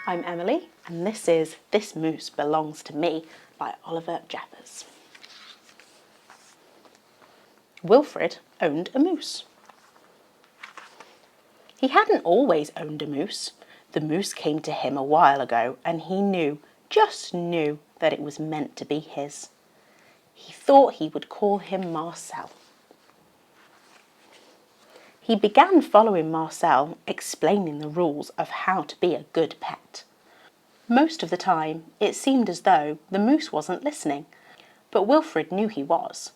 I'm Emily, and this is This Moose Belongs to Me by Oliver Jeffers. Wilfred owned a moose. He hadn't always owned a moose. The moose came to him a while ago, and he knew, just knew, that it was meant to be his. He thought he would call him Marcel. He began following Marcel, explaining the rules of how to be a good pet. Most of the time, it seemed as though the moose wasn't listening, but Wilfred knew he was,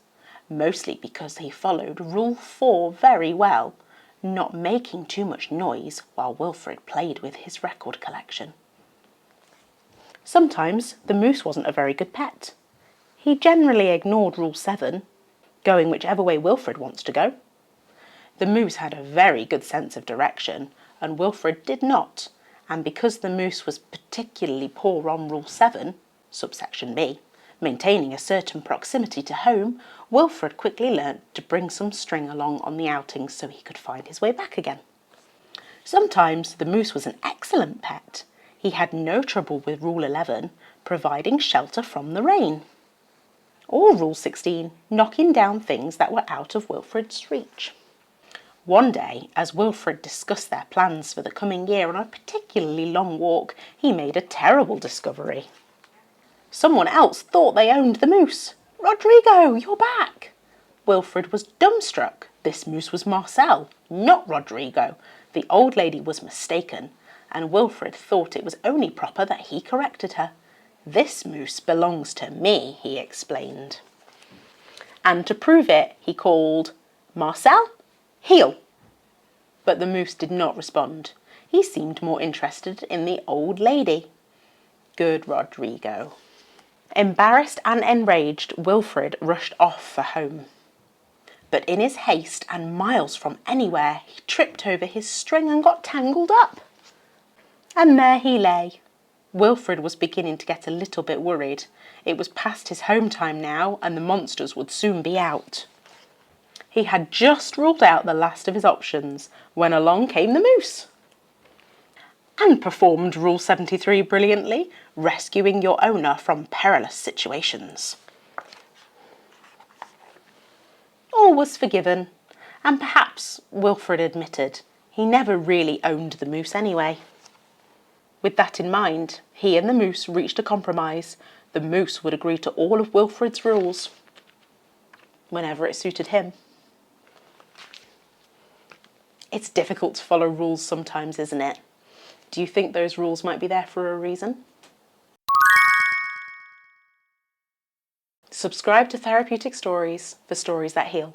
mostly because he followed Rule 4 very well, not making too much noise while Wilfred played with his record collection. Sometimes the moose wasn't a very good pet. He generally ignored Rule 7, going whichever way Wilfred wants to go. The moose had a very good sense of direction, and Wilfred did not, and because the moose was particularly poor on Rule 7, subsection B, maintaining a certain proximity to home, Wilfred quickly learnt to bring some string along on the outings so he could find his way back again. Sometimes the moose was an excellent pet. He had no trouble with Rule 11, providing shelter from the rain. Or Rule 16, knocking down things that were out of Wilfred's reach. One day, as Wilfred discussed their plans for the coming year on a particularly long walk, he made a terrible discovery. Someone else thought they owned the moose. "Rodrigo, you're back!" Wilfred was dumbstruck. This moose was Marcel, not Rodrigo. The old lady was mistaken, and Wilfred thought it was only proper that he corrected her. "This moose belongs to me," he explained. And to prove it, he called, "Marcel, heel!" But the moose did not respond. He seemed more interested in the old lady. Good Rodrigo. Embarrassed and enraged, Wilfred rushed off for home. But in his haste, and miles from anywhere, he tripped over his string and got tangled up. And there he lay. Wilfred was beginning to get a little bit worried. It was past his home time now, and the monsters would soon be out. He had just ruled out the last of his options when along came the moose. And performed Rule 73 brilliantly, rescuing your owner from perilous situations. All was forgiven, and perhaps Wilfred admitted he never really owned the moose anyway. With that in mind, he and the moose reached a compromise. The moose would agree to all of Wilfred's rules, whenever it suited him. It's difficult to follow rules sometimes, isn't it? Do you think those rules might be there for a reason? Subscribe to Therapeutic Stories for stories that heal.